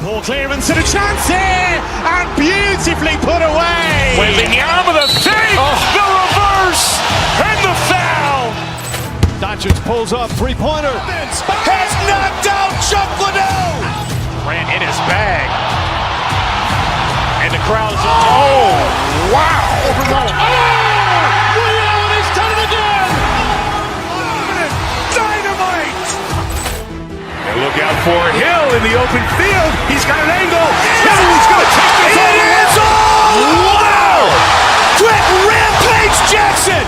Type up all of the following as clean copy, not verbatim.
Poor clearance and a chance here, and beautifully put away. With the arm of the fake, the reverse, and the foul. Doncic pulls up, three-pointer. Has knocked out Chuck Liddell. Ran in his bag. And the crowd is, oh, wow. Allen has done it again! Dynamite. And look out for Hill in the open field. He's got an angle. He's going to take this all the way. Wow. Quick Rampage Jackson.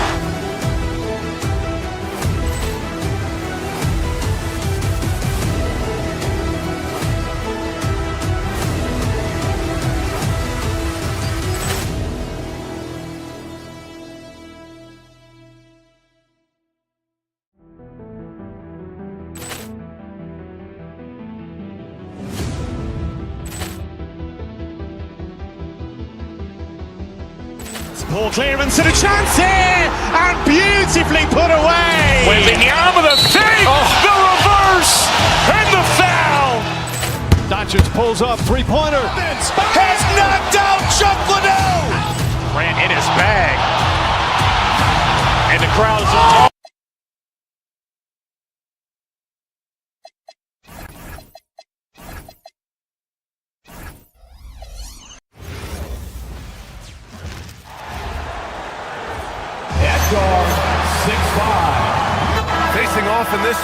Poor clearance and a chance here, and beautifully put away. With the arm of the fake, the reverse, and the foul. Doncic pulls up, three-pointer. Has knocked out Chuck Liddell. Ran in his bag. And the crowd is, Guard, 6'5". facing off in this.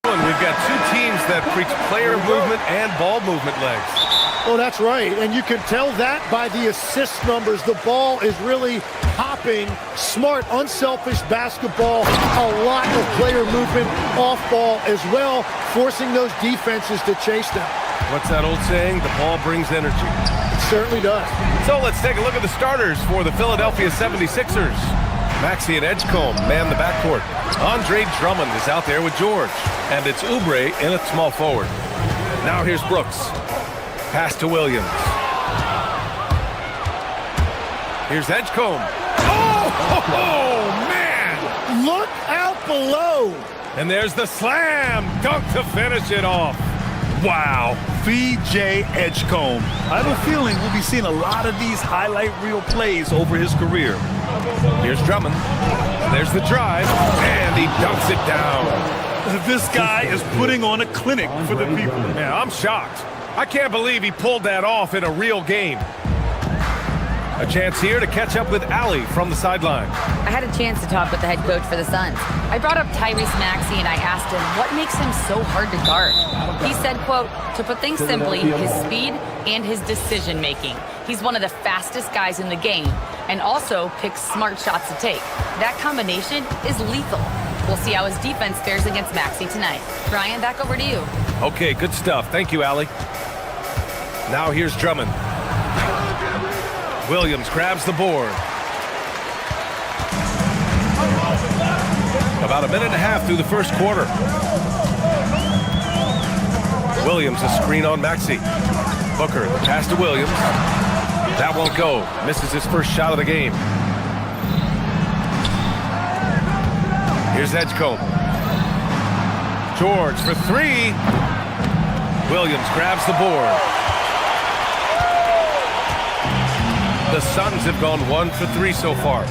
We've got two teams that preach player movement and ball movement legs. Oh, that's right. And you can tell that by the assist numbers. The ball is really hopping. Smart, unselfish basketball. A lot of player movement off ball as well, forcing those defenses to chase them. What's that old saying? The ball brings energy. It certainly does. So let's take a look at the starters for the Philadelphia 76ers. Maxey and Edgecombe man the backcourt. Andre Drummond is out there with George. And it's Oubre in at small forward. Now here's Brooks. Pass to Williams. Here's Edgecombe. Oh, man! Look out below. And there's the slam dunk to finish it off. Wow. B.J. Edgecombe. I have a feeling we'll be seeing a lot of these highlight reel plays over his career. Here's Drummond. There's the drive, and he dunks it down. This guy is putting on a clinic for the people. Yeah, I'm shocked. I can't believe he pulled that off in a real game. A chance here to catch up with Allie from the sideline. I had a chance to talk with the head coach for the Suns. I brought up Tyrese Maxey and I asked him what makes him so hard to guard. He said, quote, to put things simply, his speed and his decision making. He's one of the fastest guys in the game and also picks smart shots to take. That combination is lethal. We'll see how his defense fares against Maxey tonight. Brian, back over to you. Okay, good stuff. Thank you, Allie. Now here's Drummond. Williams grabs the board. About a minute and a half through the first quarter. Williams a screen on Maxey. Booker, the pass to Williams. That won't go. Misses his first shot of the game. Here's Edgecombe. George for three. Williams grabs the board. The Suns have gone 1 for 3 so far.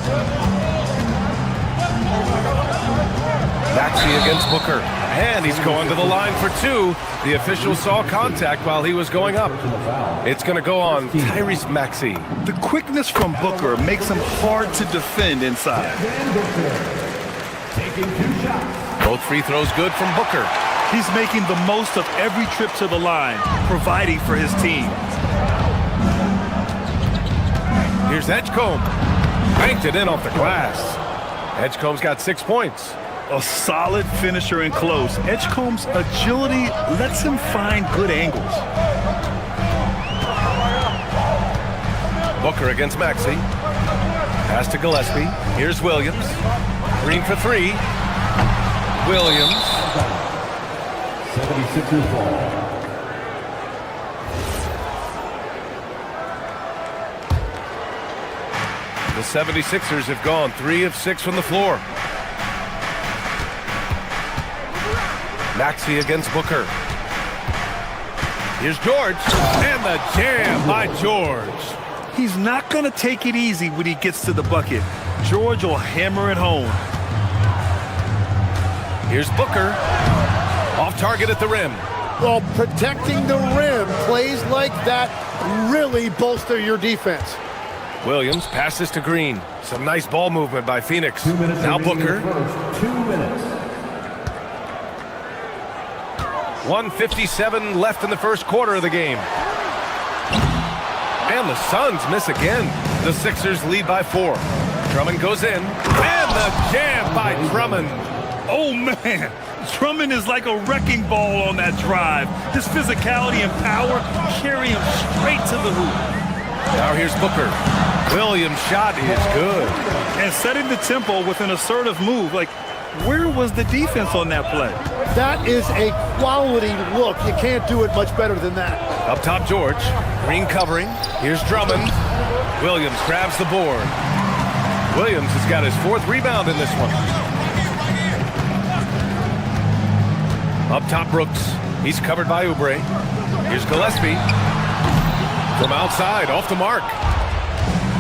Maxey against Booker. And he's going to the line for two. The official saw contact while he was going up. It's going to go on Tyrese Maxey. The quickness from Booker makes him hard to defend inside. Both free throws good from Booker. He's making the most of every trip to the line, providing for his team. Here's Edgecombe. Banked it in off the glass. Edgecombe's got 6 points. A solid finisher in close. Edgecombe's agility lets him find good angles. Booker against Maxey. Pass to Gillespie. Here's Williams. Green for three. Williams. 76ers ball. 76ers have gone 3 of 6 from the floor. Maxey against Booker. Here's George, and the jam by George. He's not going to take it easy when he gets to the bucket. George will hammer it home. Here's Booker. Off target at the rim. Well, protecting the rim, plays like that really bolster your defense. Williams passes to Green. Some nice ball movement by Phoenix. Now Booker. 2 minutes. 1:57 left in the first quarter of the game. And the Suns miss again. The Sixers lead by 4. Drummond goes in. And the jam by Drummond. Oh, man. Drummond is like a wrecking ball on that drive. His physicality and power carry him straight to the hoop. Now here's Booker. Williams' shot is good. And setting the tempo with an assertive move. Like, where was the defense on that play? That is a quality look. You can't do it much better than that. Up top, George. Green covering. Here's Drummond. Williams grabs the board. Williams has got his 4th rebound in this one. Up top, Brooks. He's covered by Oubre. Here's Gillespie. From outside, off the mark.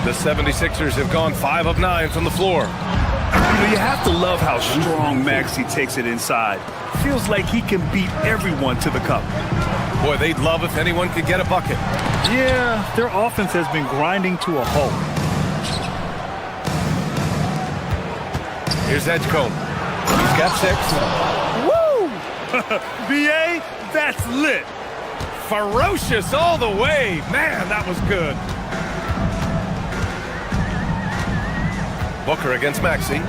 The 76ers have gone 5 of 9 from the floor. You know, you have to love how strong Maxey takes it inside. Feels like he can beat everyone to the cup. Boy, they'd love if anyone could get a bucket. Yeah, their offense has been grinding to a halt. Here's Edgecombe. He's got 6. Woo! B.A., that's lit. Ferocious all the way. Man, that was good. Booker against Maxey.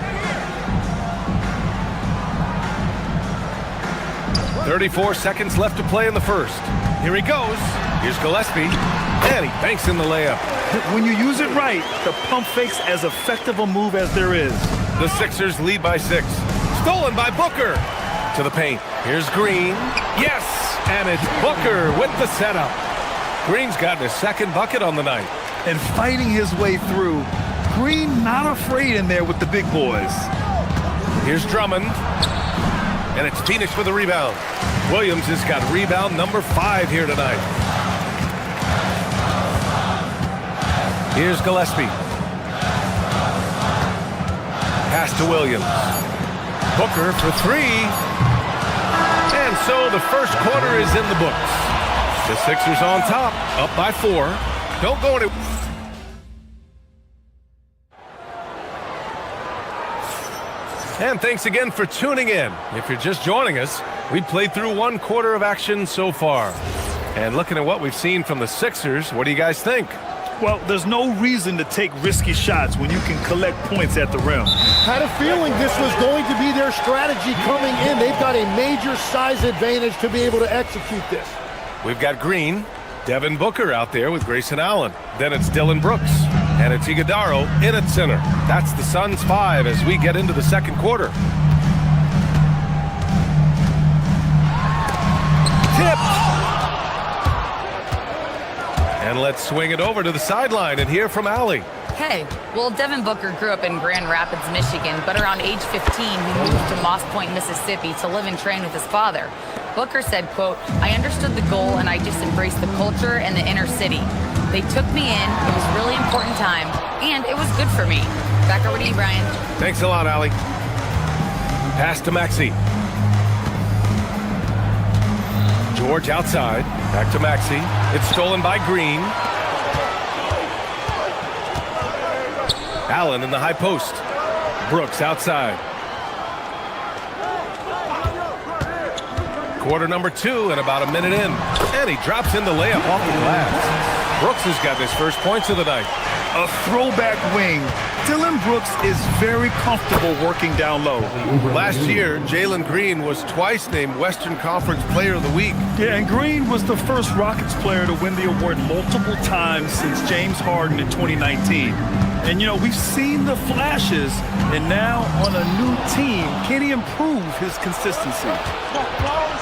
34 seconds left to play in the first. Here he goes. Here's Gillespie. And he banks in the layup. When you use it right, the pump fake's as effective a move as there is. The Sixers lead by 6. Stolen by Booker. To the paint. Here's Green. Yes! And it's Booker with the setup. Green's gotten his 2nd bucket on the night. And fighting his way through. Green not afraid in there with the big boys. Here's Drummond. And it's Phoenix with a rebound. Williams has got rebound number 5 here tonight. Here's Gillespie. Pass to Williams. Booker for 3. And so the first quarter is in the books. The Sixers on top, up by 4. Don't go anywhere. And thanks again for tuning in. If you're just joining us, we played through 1 quarter of action so far. And looking at what we've seen from the Sixers, what do you guys think? Well, there's no reason to take risky shots when you can collect points at the rim. Had a feeling this was going to be their strategy coming in. They've got a major size advantage to be able to execute this. We've got Green, Devin Booker out there with Grayson Allen. Then it's Dylan Brooks. And it's Iguodaro in at center. That's the Suns 5 as we get into the second quarter. Tipped. And let's swing it over to the sideline and hear from Allie. Hey, well, Devin Booker grew up in Grand Rapids, Michigan, but around age 15, he moved to Moss Point, Mississippi to live and train with his father. Booker said, quote, "I understood the goal and I just embraced the culture and the inner city. They took me in, it was a really important time, and it was good for me." Back over to you, Brian. Thanks a lot, Allie. Pass to Maxey. George outside. Back to Maxey. It's stolen by Green. Allen in the high post. Brooks outside. Quarter number 2 and about a minute in. And he drops in the layup off the glass. Brooks has got his first points of the night. A throwback wing. Dylan Brooks is very comfortable working down low. Last year, Jalen Green was twice named Western Conference Player of the Week. Yeah, and Green was the first Rockets player to win the award multiple times since James Harden in 2019. And, you know, we've seen the flashes, and now on a new team, can he improve his consistency?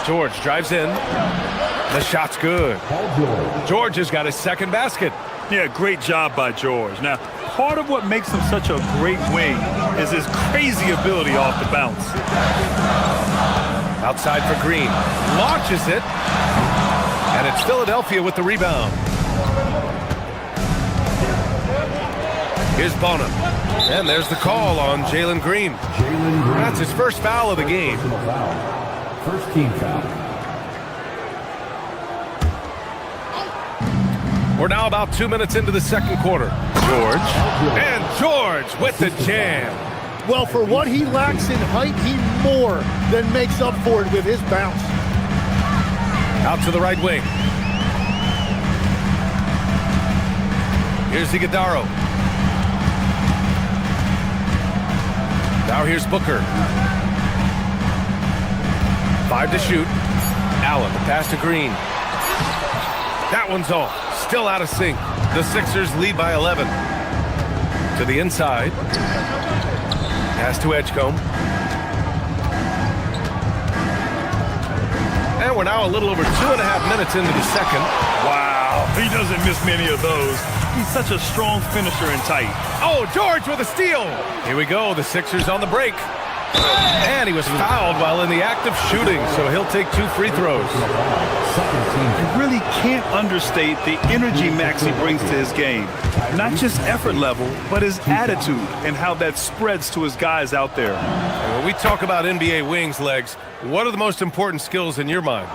George drives in. The shot's good. George has got his second basket. Yeah, great job by George. Now, part of what makes him such a great wing is his crazy ability off the bounce. Outside for Green. Launches it. And it's Philadelphia with the rebound. Here's Bonham. And there's the call on Jalen Green. That's his first foul of the game. First team foul. We're now about 2 minutes into the second quarter. George. And George with the jam. Well, for what he lacks in height, he more than makes up for it with his bounce. Out to the right wing. Here's Iguodaro. Now here's Booker. 5 to shoot. Allen, the pass to Green. That one's off. Still out of sync. The Sixers lead by 11. To the inside. Pass to Edgecombe. And we're now a little over 2.5 minutes into the second. Wow, he doesn't miss many of those. He's such a strong finisher in tight. Oh, George with a steal. Here we go. The Sixers on the break. And he was fouled while in the act of shooting, so he'll take 2 free throws. You really can't understate the energy Maxey brings to his game. Not just effort level, but his attitude and how that spreads to his guys out there. And when we talk about NBA wings, Legs, what are the most important skills in your mind?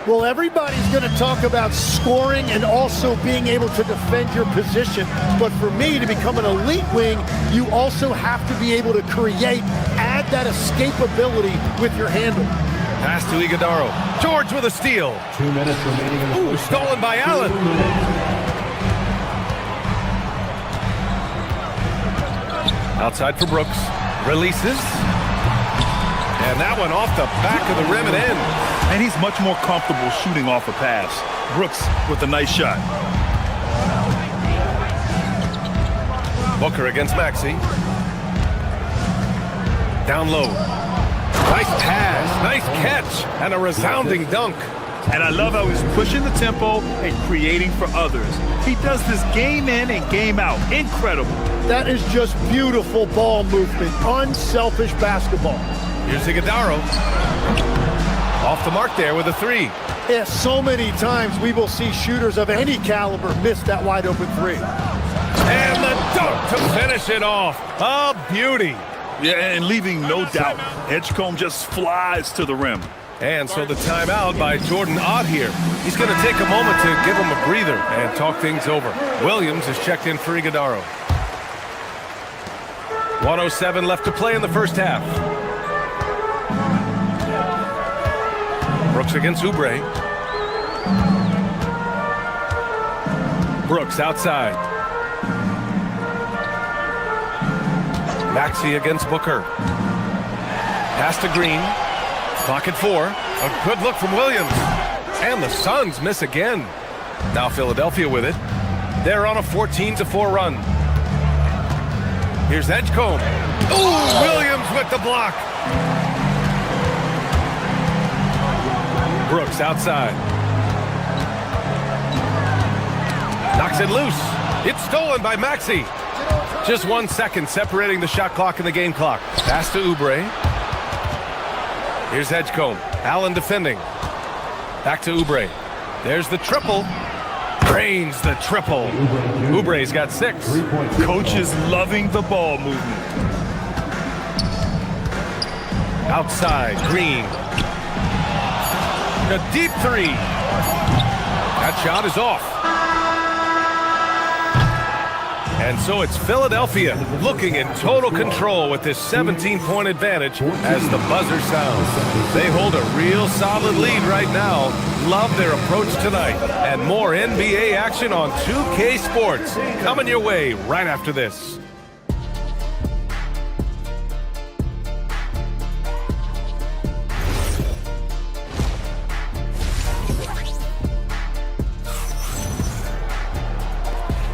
Well, everybody's going to talk about scoring and also being able to defend your position. But for me, to become an elite wing, you also have to be able to create, add that escapability with your handle. Pass to Iguodaro. George with a steal. 2 minutes remaining in the Ooh, stolen by Allen. Outside for Brooks. Releases. And that one off the back of the rim and in. And he's much more comfortable shooting off a pass. Brooks with a nice shot. Booker against Maxey. Down low. Nice pass, nice catch, and a resounding dunk. And I love how he's pushing the tempo and creating for others. He does this game in and game out. Incredible. That is just beautiful ball movement, unselfish basketball. Here's Iguodaro. Off the mark there with a 3. Yeah, so many times we will see shooters of any caliber miss that wide open 3. And the dunk to finish it off. A beauty. Yeah, and leaving no doubt. Edgecombe just flies to the rim. And so the timeout by Jordan Ott here. He's going to take a moment to give him a breather and talk things over. Williams is checked in for Iguodaro. 1:07 left to play in the first half. Brooks against Oubre. Brooks outside. Maxey against Booker. Pass to Green. Clock at 4. A good look from Williams. And the Suns miss again. Now Philadelphia with it. They're on a 14-4 run. Here's Edgecombe. Ooh, Williams with the block. Brooks outside. Knocks it loose. It's stolen by Maxey. Just 1 second separating the shot clock and the game clock. Pass to Oubre. Here's Edgecombe. Allen defending. Back to Oubre. There's the triple. Drains the triple. Oubre's got 6. Coach is loving the ball movement. Outside, Green. A deep 3. That shot is off. And so it's Philadelphia looking in total control with this 17-point advantage as the buzzer sounds. They hold a real solid lead right now. Love their approach tonight. And more NBA action on 2K Sports coming your way right after this.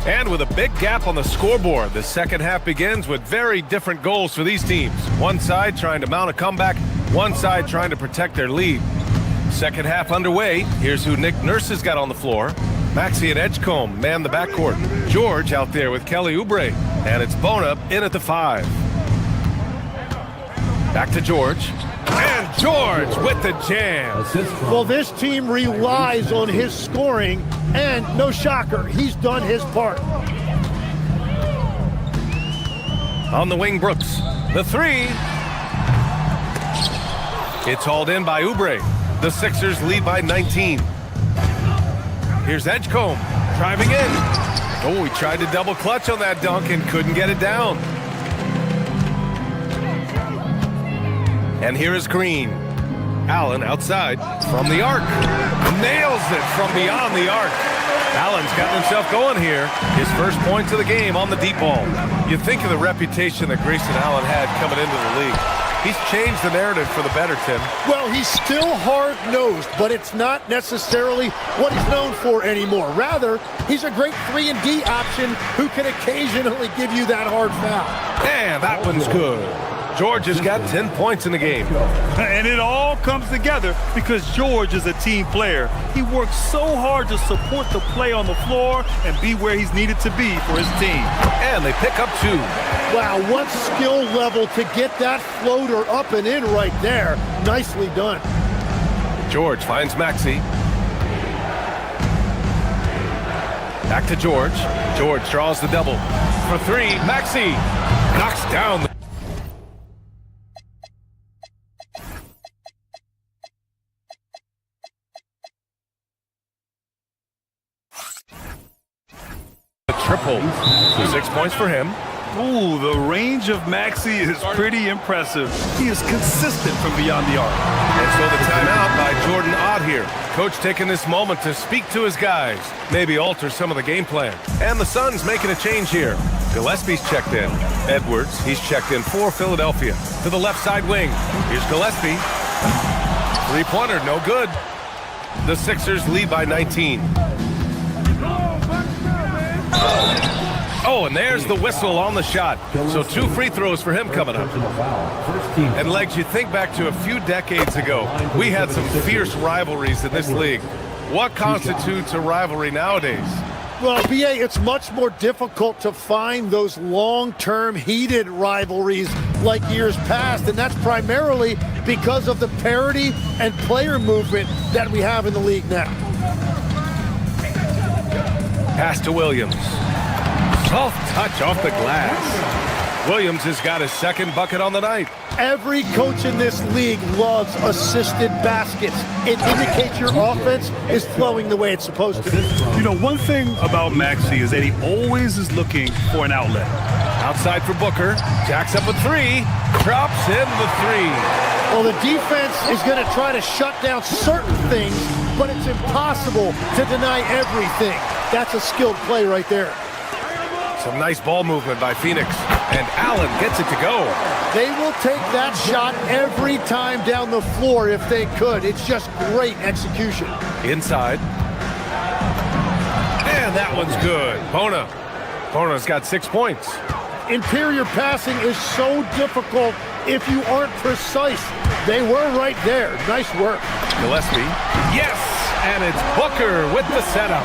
And with a big gap on the scoreboard, the second half begins with very different goals for these teams. One side trying to mount a comeback, one side trying to protect their lead. Second half underway. Here's who Nick Nurse has got on the floor. Maxey and Edgecombe man the backcourt. George out there with Kelly Oubre. And it's Bona in at the 5. Back to George. And George with the jam. Well, this team relies on his scoring, and no shocker, he's done his part. On the wing, Brooks. The 3. It's hauled in by Oubre. The Sixers lead by 19. Here's Edgecombe driving in. Oh, he tried to double clutch on that dunk and couldn't get it down. And here is Green. Allen outside from the arc. Nails it from beyond the arc. Allen's gotten himself going here. His first points of the game on the deep ball. You think of the reputation that Grayson Allen had coming into the league. He's changed the narrative for the better, Tim. Well, he's still hard-nosed, but it's not necessarily what he's known for anymore. Rather, he's a great 3-and-D option who can occasionally give you that hard foul. And that one's good. George has got 10 points in the game. And it all comes together because George is a team player. He works so hard to support the play on the floor and be where he's needed to be for his team. And they pick up 2. Wow, what skill level to get that floater up and in right there. Nicely done. George finds Maxey. Back to George. George draws the double. For 3, Maxey knocks down the triple. 6 points for him. Ooh, the range of Maxey is pretty impressive. He is consistent from beyond the arc. And so the timeout by Jordan Ott here. Coach taking this moment to speak to his guys, maybe alter some of the game plan. And the Suns making a change here. Gillespie's checked in. Edwards, he's checked in for Philadelphia. To the left side wing. Here's Gillespie. 3-pointer, no good. The Sixers lead by 19. Oh, and there's the whistle on the shot. So 2 free throws for him coming up. And Legs, you think back to a few decades ago, we had some fierce rivalries in this league. What constitutes a rivalry nowadays? Well, BA, it's much more difficult to find those long-term heated rivalries like years past, and that's primarily because of the parity and player movement that we have in the league now. Pass to Williams. Soft touch off the glass. Williams has got his second bucket on the night. Every coach in this league loves assisted baskets. It indicates your offense is flowing the way it's supposed to. You know, one thing about Maxey is that he always is looking for an outlet. Outside for Booker. Jacks up a 3. Drops in the 3. Well, the defense is going to try to shut down certain things, but it's impossible to deny everything. That's a skilled play right there. Some nice ball movement by Phoenix. And Allen gets it to go. They will take that shot every time down the floor if they could. It's just great execution. Inside. And that one's good. Bona's got 6 points. Interior passing is so difficult if you aren't precise. They were right there. Nice work. Gillespie. Yes! And it's Booker with the setup.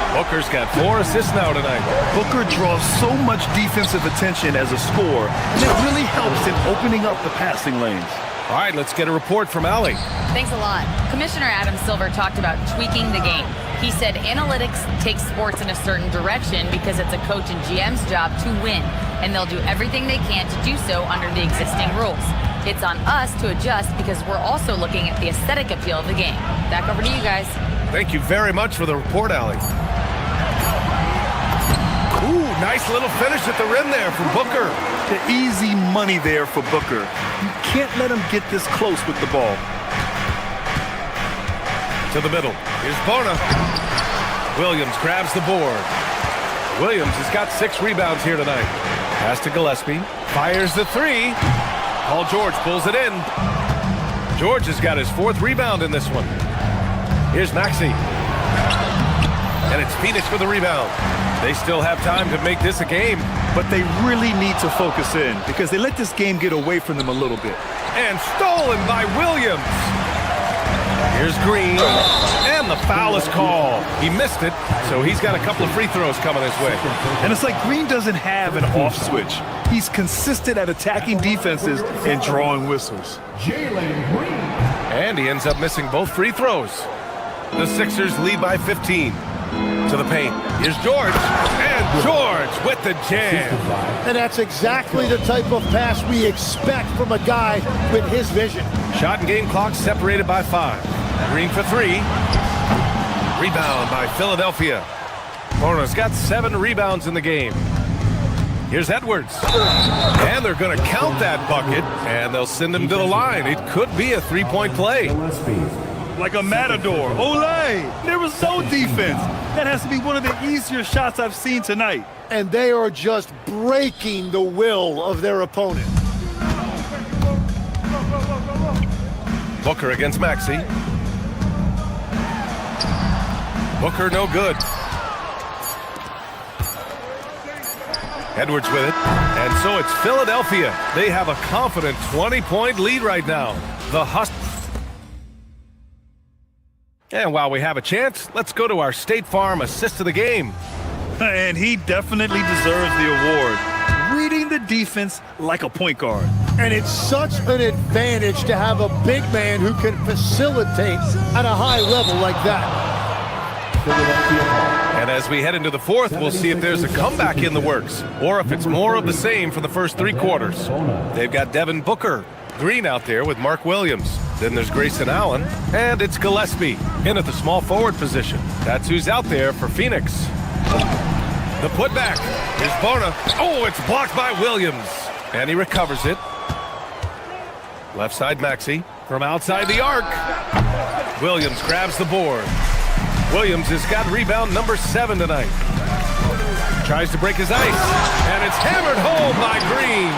Booker's got 4 assists now tonight. Booker draws so much defensive attention as a scorer, and it really helps in opening up the passing lanes. All right, let's get a report from Allie. Thanks a lot. Commissioner Adam Silver talked about tweaking the game. He said analytics takes sports in a certain direction because it's a coach and GM's job to win, and they'll do everything they can to do so under the existing rules. It's on us to adjust because we're also looking at the aesthetic appeal of the game. Back over to you guys. Thank you very much for the report, Allie. Ooh, nice little finish at the rim there from Booker. The easy money there for Booker. You can't let him get this close with the ball. To the middle. Here's Bona. Williams grabs the board. Williams has got 6 rebounds here tonight. Pass to Gillespie. Fires the 3. Paul George pulls it in. George has got his 4th rebound in this one. Here's Maxey. And it's Phoenix for the rebound. They still have time to make this a game. But they really need to focus in because they let this game get away from them a little bit. And stolen by Williams. Here's Green, and the foul is called. He missed it, so he's got a couple of free throws coming his way. And it's like Green doesn't have an off switch. He's consistent at attacking defenses and drawing whistles. Jalen Green. And he ends up missing both free throws. The Sixers lead by 15. To the paint. Here's George. And George with the jam. And that's exactly the type of pass we expect from a guy with his vision. Shot and game clock separated by 5. Green for 3. Rebound by Philadelphia. Hornets got 7 rebounds in the game. Here's Edwards. And they're going to count that bucket, and they'll send him to the line. It could be a three-point play. Like a matador. Olay! There was no defense. That has to be one of the easier shots I've seen tonight. And they are just breaking the will of their opponent. Booker against Maxey. Booker no good. Edwards with it. And so it's Philadelphia. They have a confident 20-point lead right now. The Huskies. And while we have a chance, let's go to our State Farm assist of the game. And he definitely deserves the award. Reading the defense like a point guard. And it's such an advantage to have a big man who can facilitate at a high level like that. And as we head into the fourth, we'll see if there's a comeback in the works, or if it's more of the same for the first 3 quarters. They've got Devin Booker, Green out there with Mark Williams. Then there's Grayson Allen, and it's Gillespie in at the small forward position. That's who's out there for Phoenix. The putback. Here's Bona. Oh, it's blocked by Williams. And he recovers it. Left side Maxey from outside the arc. Williams grabs the board. Williams has got rebound number 7 tonight. Tries to break his ice, and it's hammered home by Green.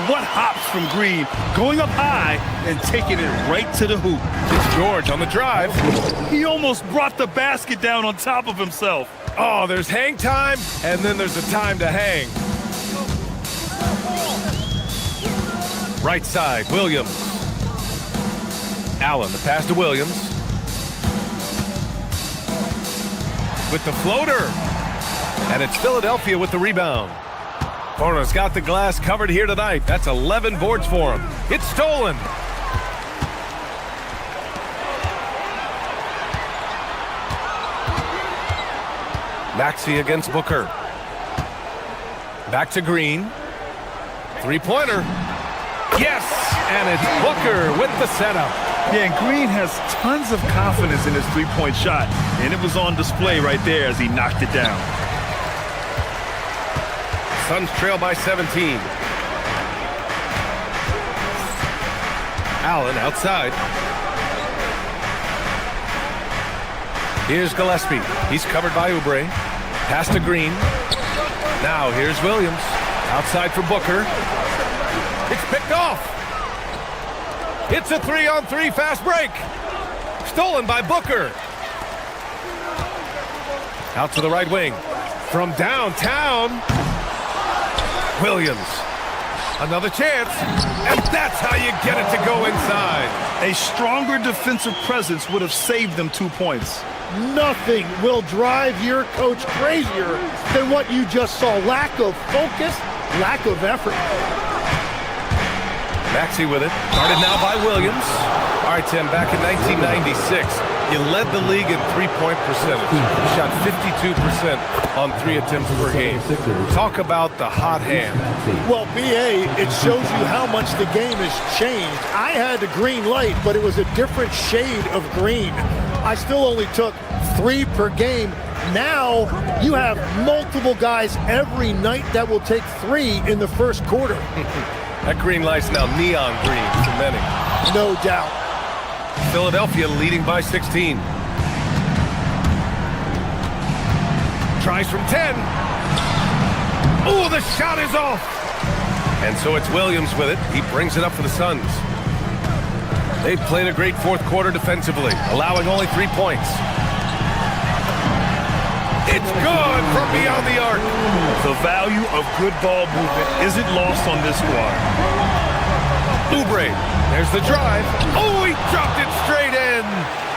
What hops from Green, going up high and taking it right to the hoop. It's George on the drive. He almost brought the basket down on top of himself. Oh, there's hang time, and then there's a time to hang. Right side, Williams. Allen, the pass to Williams. With the floater. And it's Philadelphia with the rebound. Hornets got the glass covered here tonight. That's 11 boards for him. It's stolen. Maxey against Booker. Back to Green. Three-pointer. Yes! And it's Booker with the setup. Yeah, and Green has tons of confidence in his three-point shot. And it was on display right there as he knocked it down. Suns trail by 17. Allen outside. Here's Gillespie. He's covered by Oubre. Pass to Green. Now here's Williams. Outside for Booker. It's picked off. It's a 3-on-3 fast break. Stolen by Booker. Out to the right wing. From downtown. Williams. Another chance. And that's how you get it to go inside. A stronger defensive presence would have saved them 2 points. Nothing will drive your coach crazier than what you just saw. Lack of focus, lack of effort. Maxey with it. Started now by Williams. All right, Tim, back in 1996, you led the league in three-point percentage. You shot 52% on 3 attempts per game. Talk about the hot hand. Well, B.A., it shows you how much the game has changed. I had the green light, but it was a different shade of green. I still only took 3 per game. Now you have multiple guys every night that will take 3 in the first quarter. That green light's now neon green for many. No doubt. Philadelphia leading by 16. Tries from 10. Oh, the shot is off. And so it's Williams with it. He brings it up for the Suns. They've played a great fourth quarter defensively, allowing only 3 points. It's good from beyond the arc. The value of good ball movement isn't lost on this squad. Oubre, there's the drive. Oh, he dropped it straight in.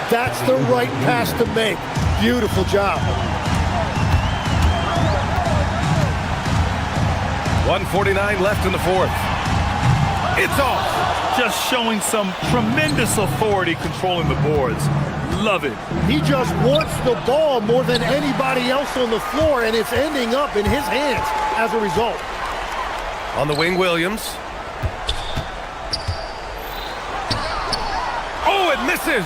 That's the right pass to make. Beautiful job. 1:49 left in the fourth. It's off. Just showing some tremendous authority controlling the boards. Love it. He just wants the ball more than anybody else on the floor, and it's ending up in his hands as a result. On the wing, Williams. Oh, it misses.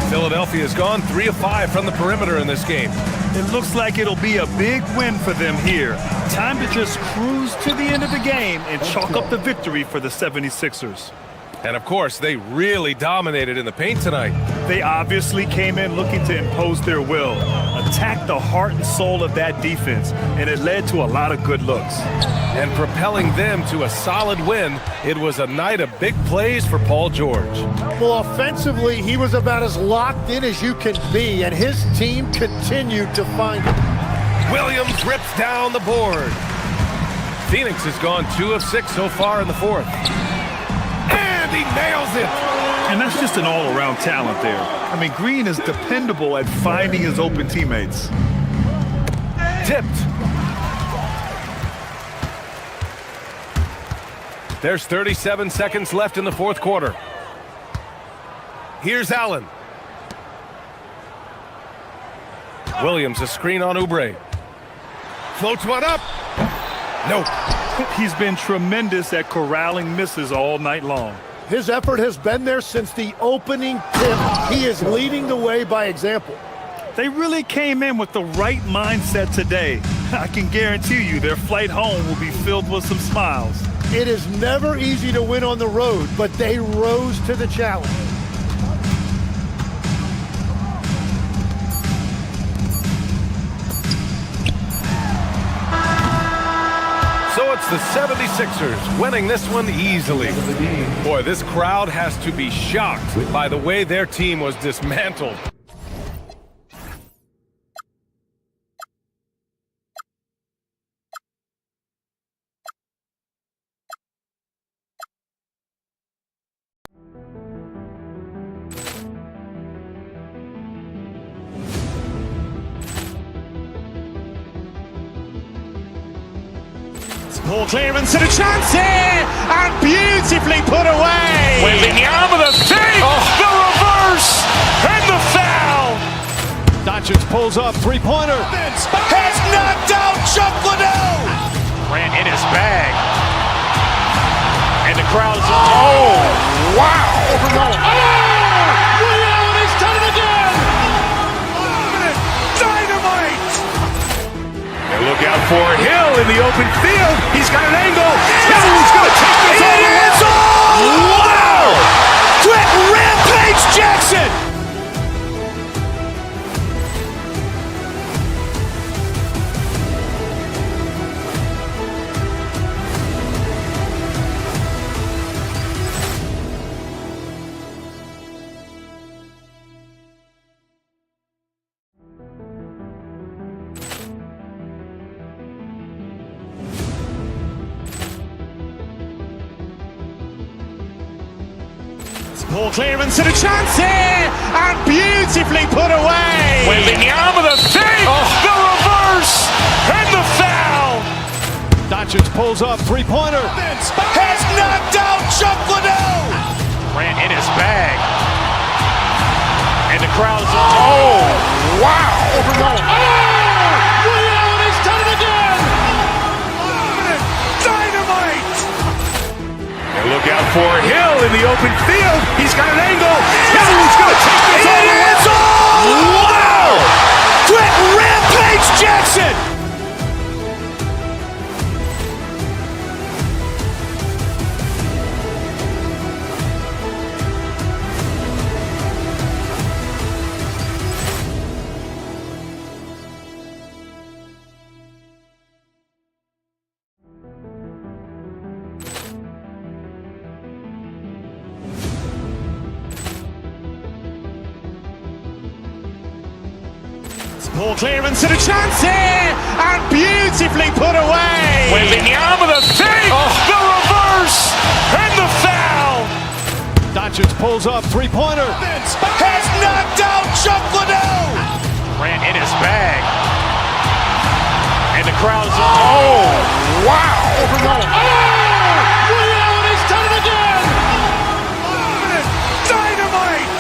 Philadelphia's gone 3 of 5 from the perimeter in this game. It looks like it'll be a big win for them here. Time to just cruise to the end of the game and chalk up the victory for the 76ers. And of course, they really dominated in the paint tonight. They obviously came in looking to impose their will, attack the heart and soul of that defense, and it led to a lot of good looks. And propelling them to a solid win, it was a night of big plays for Paul George. Well, offensively, he was about as locked in as you can be, and his team continued to find him. Williams rips down the board. Phoenix has gone 2 of 6 so far in the fourth. And he nails it! And that's just an all-around talent there. I mean, Green is dependable at finding his open teammates. Tipped. There's 37 seconds left in the fourth quarter. Here's Allen. Williams, a screen on Oubre. Floats one up. Nope. He's been tremendous at corralling misses all night long. His effort has been there since the opening tip. He is leading the way by example. They really came in with the right mindset today. I can guarantee you their flight home will be filled with some smiles. It is never easy to win on the road, but they rose to the challenge. So it's the 76ers winning this one easily. Boy, this crowd has to be shocked by the way their team was dismantled. Ball clearance and a chance here, and beautifully put away. Wembanyama the fake, the reverse, and the foul. Doncic pulls up, three-pointer. Has knocked out Chuck Liddell. Ran in his bag. And the crowd is, oh, wow. Ray Allen has done it again. Dynamite. And look out for Hill in the open field. He's got an angle. He's going to take this all the way. Wow! Quick Rampage Jackson. Ball clearance and a chance here, and beautifully put away. Wembanyama the fake, the reverse, and the foul. Doncic pulls up, three-pointer. Has knocked out Chuck Liddell. Ran in his bag. And the crowd is, oh, wow. Ray Allen has done it again. Dynamite. And look out for Hill in the open field. He's got an angle. He's going to take this all the way. Wow! Quick Rampage Jackson. Ball clearance and a chance here, and beautifully put away. Wembanyama the fake, the reverse, pulls up, three-pointer. Has knocked out Chuck Liddell. Ran in his bag. And the crowd is, oh, wow. Overrun. Oh! Liddell, and he's done it again! Dynamite.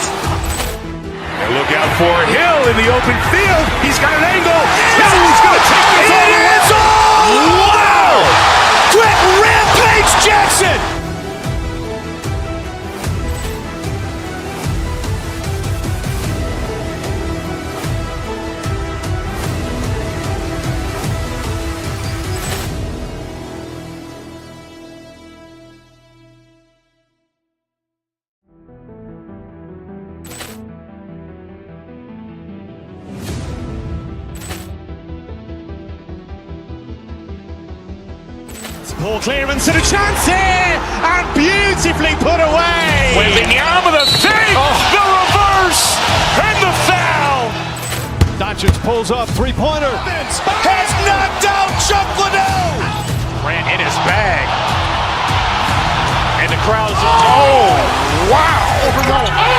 And look out for Hill in the open field. He's got an angle. Hill's going to take this all the way. Wow! Quick Rampage Jackson. Poor clearance and a chance here, and beautifully put away. Wembanyama the save, the reverse, and the foul. Doncic pulls up, three-pointer. Has knocked out Chuck Liddell. Ran in his bag. And the crowd is, oh, wow. Overrun. Oh!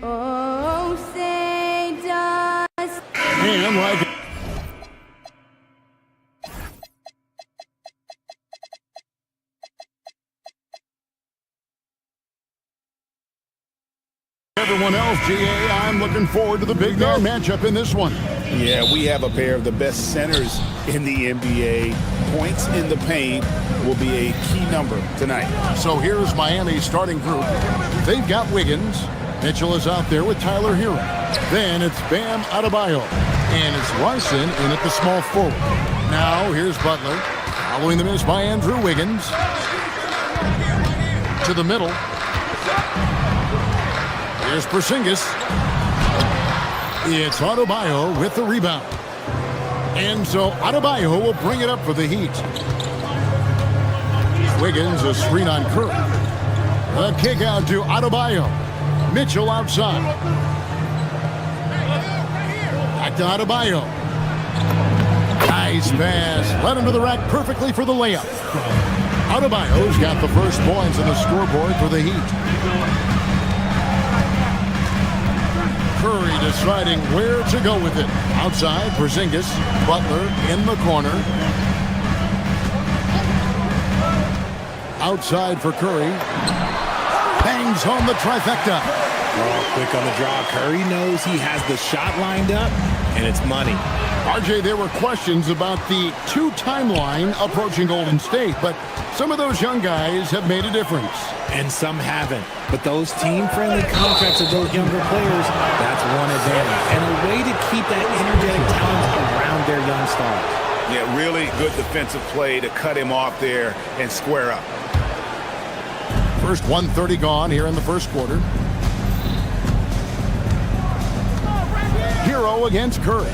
Oh, say does. And like everyone else, GA, I'm looking forward to the big man matchup in this one. Yeah, we have a pair of the best centers in the NBA. Points in the paint will be a key number tonight. So here's Miami's starting group. They've got Wiggins. Mitchell is out there with Tyler Hero. Then it's Bam Adebayo. And it's Ryson in at the small forward. Now here's Butler. Following the miss by Andrew Wiggins. To the middle. Here's Porzingis. It's Adebayo with the rebound. And so Adebayo will bring it up for the Heat. Wiggins, a screen on Curry. A kick out to Adebayo. Mitchell outside. Back to Adebayo. Nice pass. Led him to the rack perfectly for the layup. Adebayo's got the first points on the scoreboard for the Heat. Curry deciding where to go with it. Outside, Porzingis. Butler in the corner. Outside for Curry. Bangs home the trifecta. Oh, quick on the draw. Curry knows he has the shot lined up, and it's money. RJ, there were questions about the two timeline approaching Golden State, but some of those young guys have made a difference. And some haven't. But those team-friendly contracts of those younger players, that's one advantage. And a way to keep that energetic talent around their young stars. Yeah, really good defensive play to cut him off there and square up. First 1:30 gone here in the first quarter. Hero against Curry.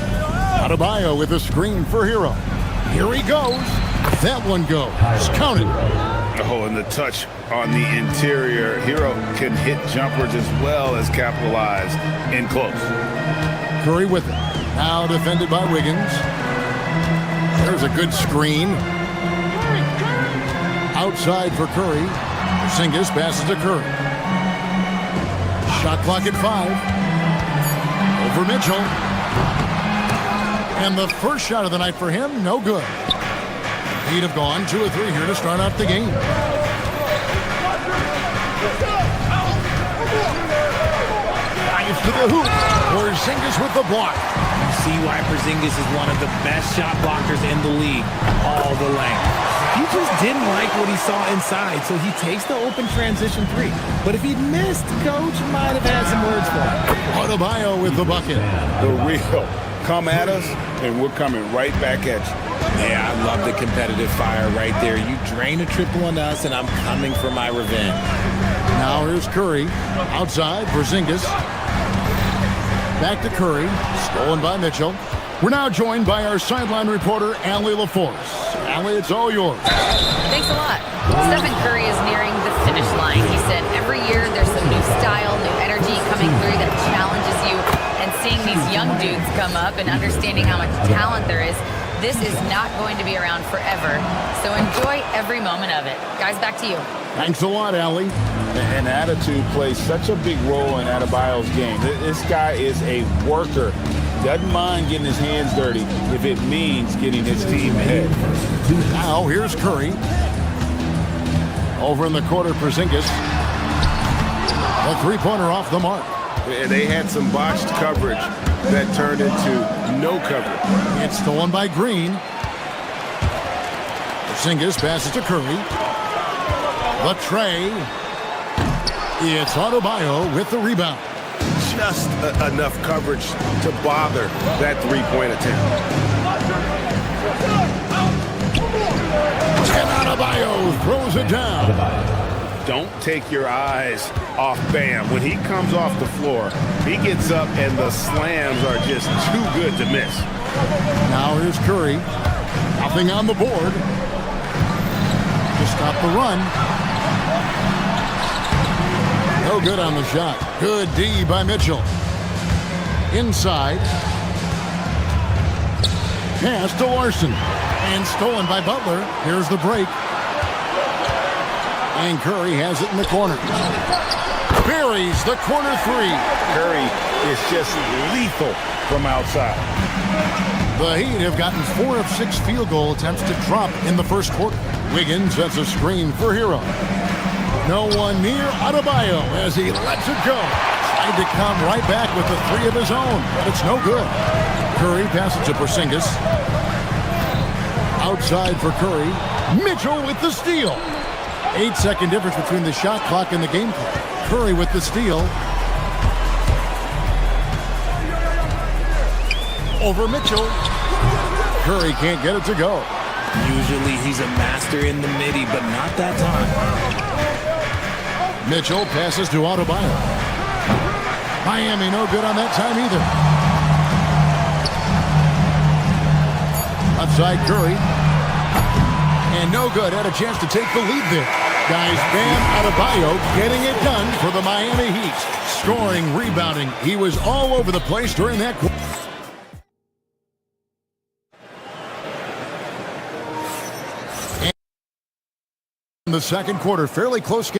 Adebayo with a screen for Hero. Here he goes. That one goes. Count it. Oh, and the touch on the interior. Hero can hit jumpers as well as capitalize in close. Curry with it. Now defended by Wiggins. There's a good screen. Outside for Curry. Porzingis passes to Curry. Shot clock at 5. Over Mitchell. And the first shot of the night for him, no good. He'd have gone 2 or 3 here to start out the game. Drives to the hoop. Porzingis with the block. You see why Porzingis is one of the best shot blockers in the league. All the length. He just didn't like what he saw inside, so he takes the open transition 3. But if he'd missed, Coach might have had some words for him. Adebayo with the bucket. The real. Come at us, and we're coming right back at you. Yeah, I love the competitive fire right there. You drain a triple on us, and I'm coming for my revenge. Now here's Curry. Outside, Porzingis. Back to Curry. Stolen by Mitchell. We're now joined by our sideline reporter, Allie LaForce. Allie, it's all yours. Thanks a lot. Stephen Curry is nearing the finish line. He said every year there's some new style, new energy coming through that challenges you. And seeing these young dudes come up and understanding how much talent there is, this is not going to be around forever. So enjoy every moment of it. Guys, back to you. Thanks a lot, Allie. And attitude plays such a big role in Adebayo's game. This guy is a worker. Doesn't mind getting his hands dirty if it means getting his team ahead. Now here's Curry. Over in the corner, Porzingis. A three-pointer off the mark. And they had some botched coverage that turned into no coverage. It's stolen by Green. Porzingis passes to Curry. The tray. It's Adebayo with the rebound. Just enough coverage to bother that three-point attempt. And Adebayo throws it down. Don't take your eyes off Bam. When he comes off the floor, he gets up and the slams are just too good to miss. Now here's Curry. Nothing on the board. To stop the run. No good on the shot. Good D by Mitchell. Inside. Pass to Larson. And stolen by Butler. Here's the break. And Curry has it in the corner. Buries the corner three. Curry is just lethal from outside. The Heat have gotten 4 of 6 field goal attempts to drop in the first quarter. Wiggins sets a screen for Hero. No one near Adebayo as he lets it go. Tried to come right back with the 3 of his own, but it's no good. Curry passes to Porzingis. Outside for Curry. Mitchell with the steal. 8-second difference between the shot clock and the game clock. Curry with the steal. Over Mitchell. Curry can't get it to go. Usually he's a master in the midi, but not that time. Mitchell passes to Adebayo. Miami no good on that time either. Outside Curry. And no good. Had a chance to take the lead there. Guys, Bam Adebayo getting it done for the Miami Heat. Scoring, rebounding. He was all over the place during that quarter. In the second quarter, fairly close game.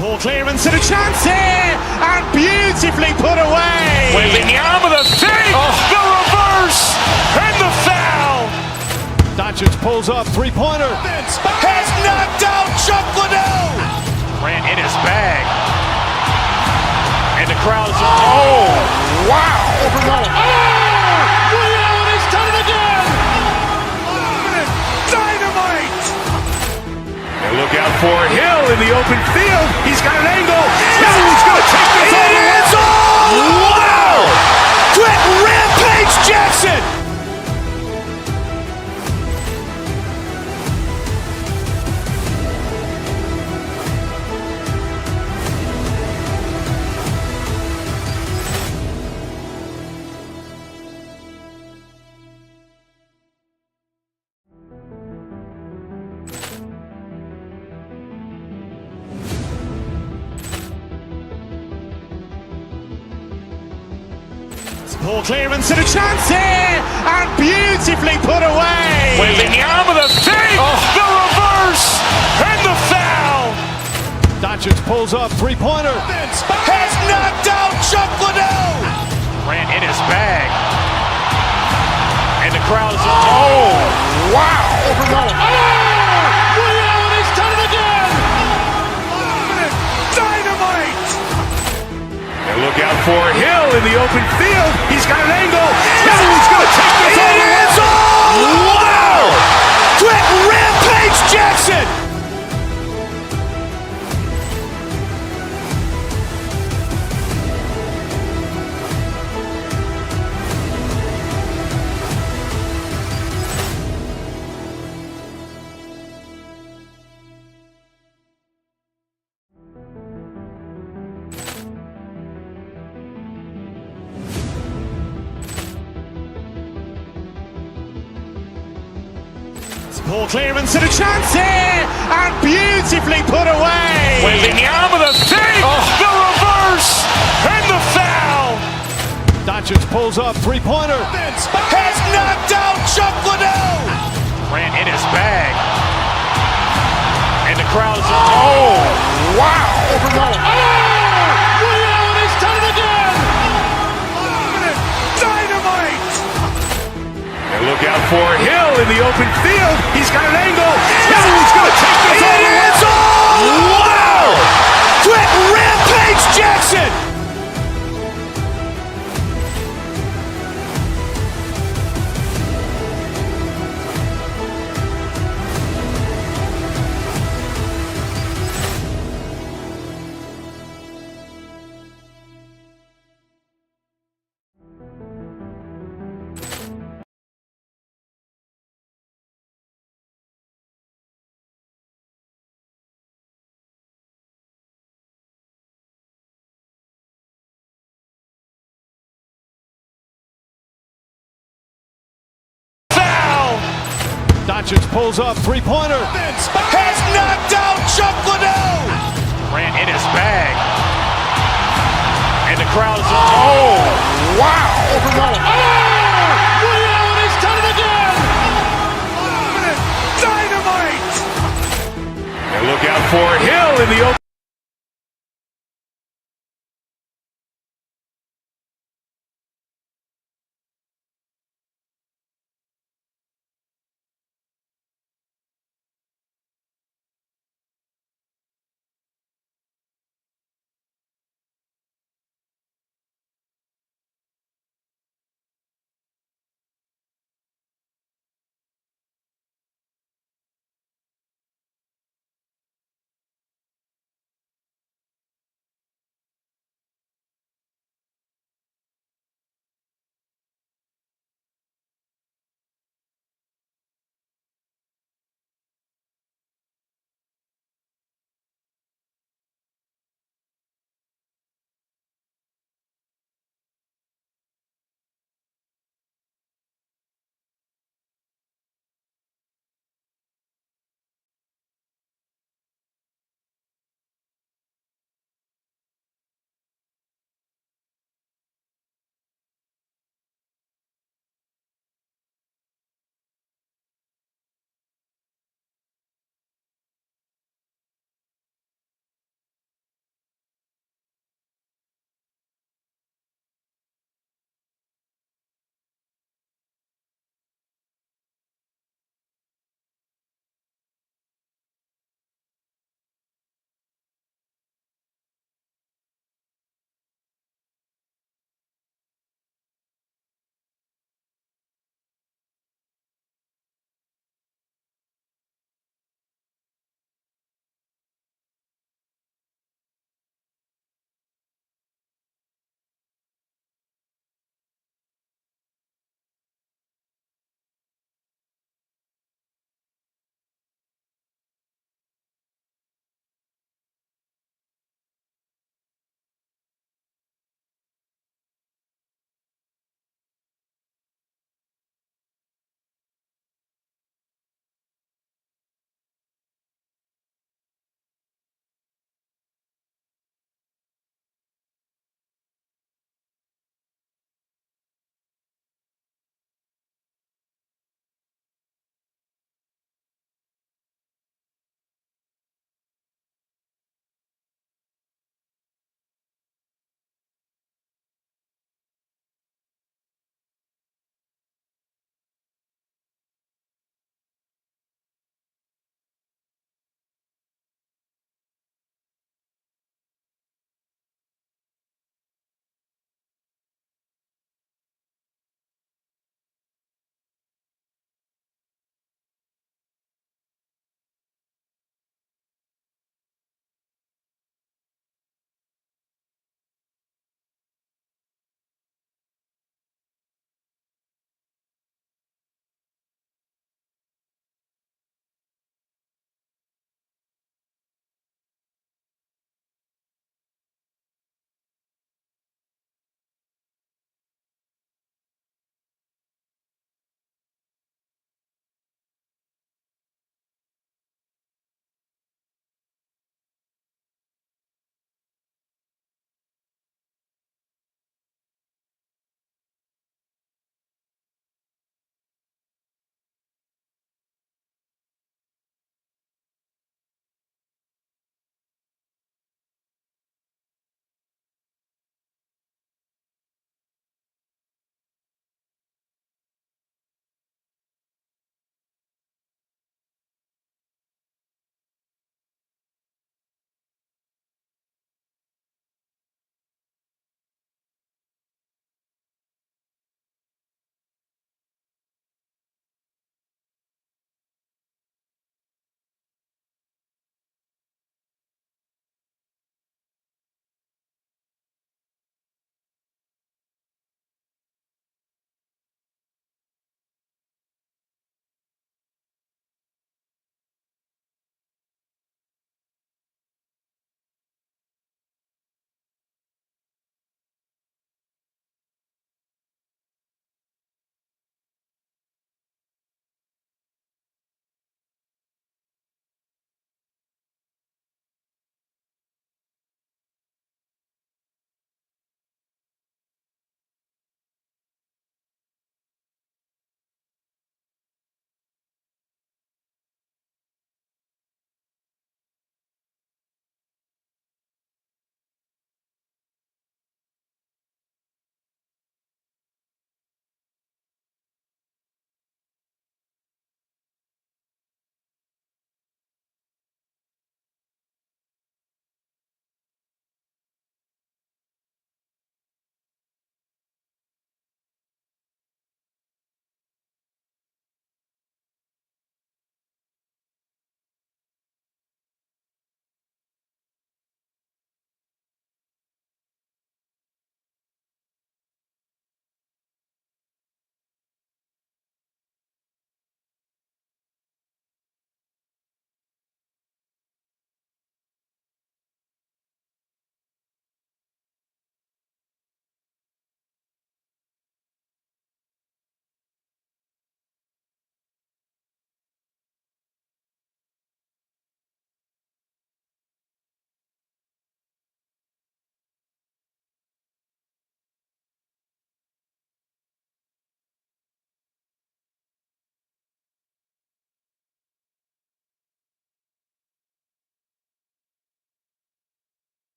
Poor clearance and a chance here, and beautifully put away. Wembanyama the save, the reverse, and the foul. Doncic pulls up, three-pointer. Has knocked out Chuck Liddell. Grant in his bag. And the crowd is, oh, wow. Ray Allen has done it again. Dynamite. And look out for Hill in the open field. He's got an angle. Hill's going to take this all the way. Wow. Quick Rampage Jackson. Poor clearance and a chance here, and beautifully put away. Wembanyama the save, the reverse, and the foul. Doncic pulls up, three-pointer. Has knocked out Chuck Liddell. Grant in his bag. And the crowd is, oh, wow. Ray Allen has done it again. Dynamite. And look out for Hill in the open field. He's got an angle. Hill's going to take this all the way. Wow. Quick Rampage Jackson. Poor clearance and a chance here, and beautifully put away. Wembanyama the save, the reverse, and the foul. Doncic pulls up, three-pointer. Has knocked out Chuck Liddell. Grant in his bag. And the crowd is, oh, wow. Ray Allen has done it again. Dynamite. And look out for Hill in the open field. He's got an angle. Hill's going to take this all the way. Wow. Quick Rampage Jackson. Doncic pulls up, three-pointer. Has knocked out Chuck Liddell. Grant in his bag. And the crowd is, oh, wow. Ray Allen has done it again. Dynamite. And look out for Hill in the open.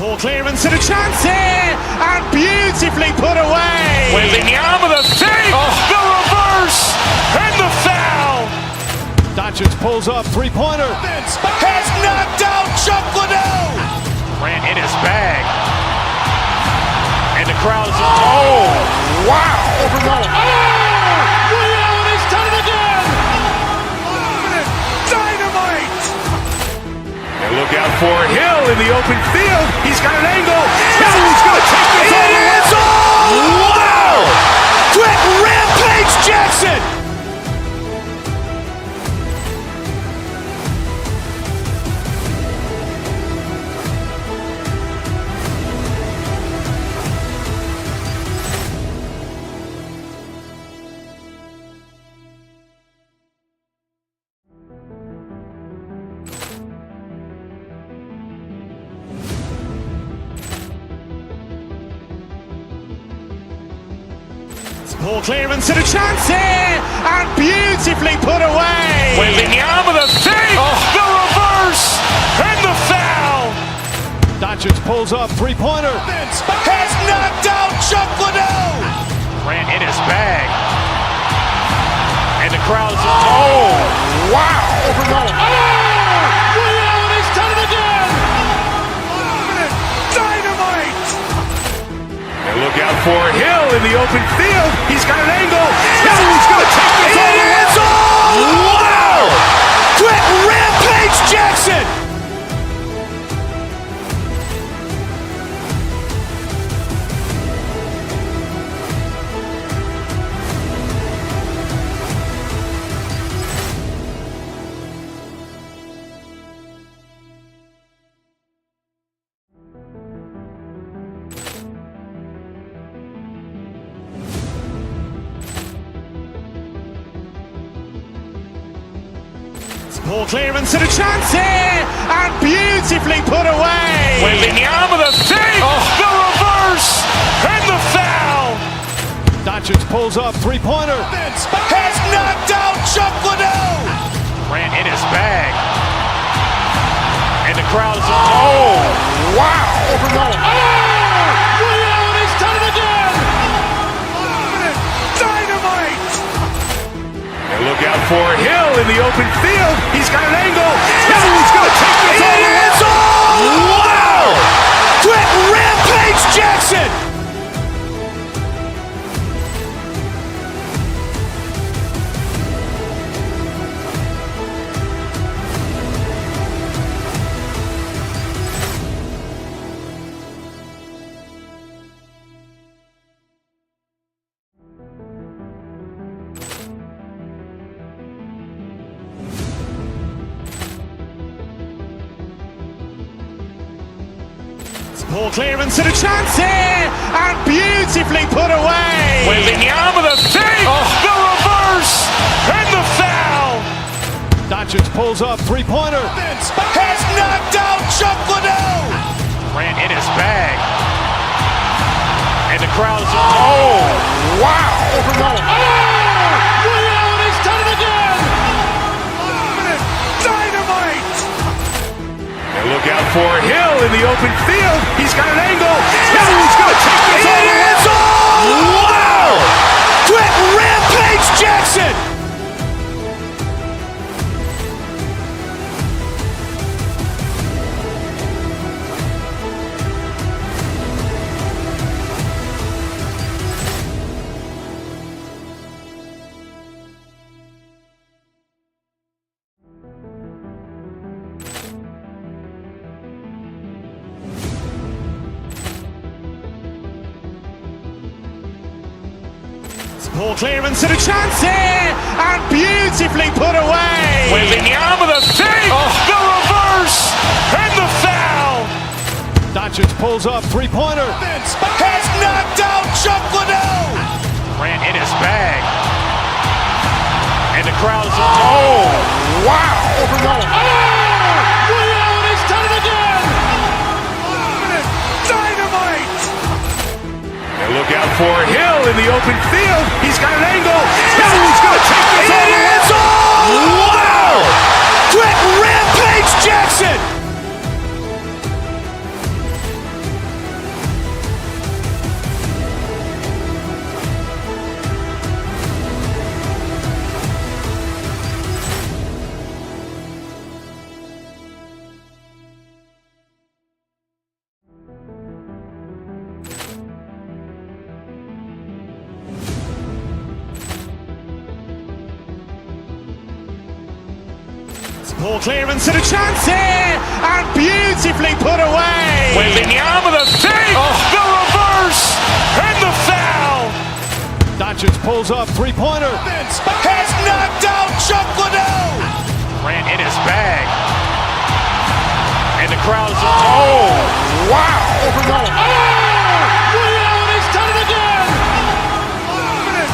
Poor clearance and a chance here, and beautifully put away. Wembanyama the save, the reverse, and the foul. Doncic pulls up, three-pointer. Has knocked out Chuck Liddell. Grant in his bag. And the crowd is, oh, wow. Ray Allen has done it again. Dynamite. And look out for Hill in the open field. He's got an angle. Hill's going to take this all the way. Wow. Quick rampage Jackson. Poor clearance and a chance here, and beautifully put away. Wembanyama the save, the reverse, and the foul. Doncic pulls up, three-pointer. Has knocked out Chuck Liddell. Grant in his bag. And the crowd is, oh, wow. Ray Allen has done it again. Dynamite. And look out for Hill in the open field. He's got an angle. Hill's going to take this all the way. Wow. Quick rampage Jackson. Poor clearance and a chance here, and beautifully put away. Wembanyama the save, the reverse, and the foul. Doncic pulls up, three-pointer. Has knocked out Chuck Liddell. Grant in his bag. And the crowd is, oh, wow. Ray Allen has done it again. Dynamite. And look out for Hill in the open field. He's got an angle. Hill's going to take this all the way. Wow. Quick rampage Jackson. Poor clearance and a chance here, and beautifully put away. Wembanyama the save, the reverse, and the foul. Doncic pulls up, three-pointer. Has knocked out Chuck Liddell. Grant in his bag. And the crowd is, oh, wow. Ray Allen has done it again. Dynamite. And look out for Hill in the open field. He's got an angle. Hill's going to take this all the way. Wow. Quick rampage Jackson. Poor clearance and a chance here, and beautifully put away. Wembanyama the save, the reverse, and the foul. Doncic pulls up, three-pointer. Has knocked out Chuck Liddell. Grant in his bag. And the crowd is, oh, wow. Ray Allen has done it again. Dynamite. And look out for Hill in the open open field. He's got an angle. He's going to take this all the way. Wow! Quick rampage Jackson! Poor clearance and a chance here, and beautifully put away. Wembanyama the fake, the reverse, and the foul. Doncic pulls up, three-pointer. Has knocked out Chuck Liddell. Grant in his bag. And the crowd is,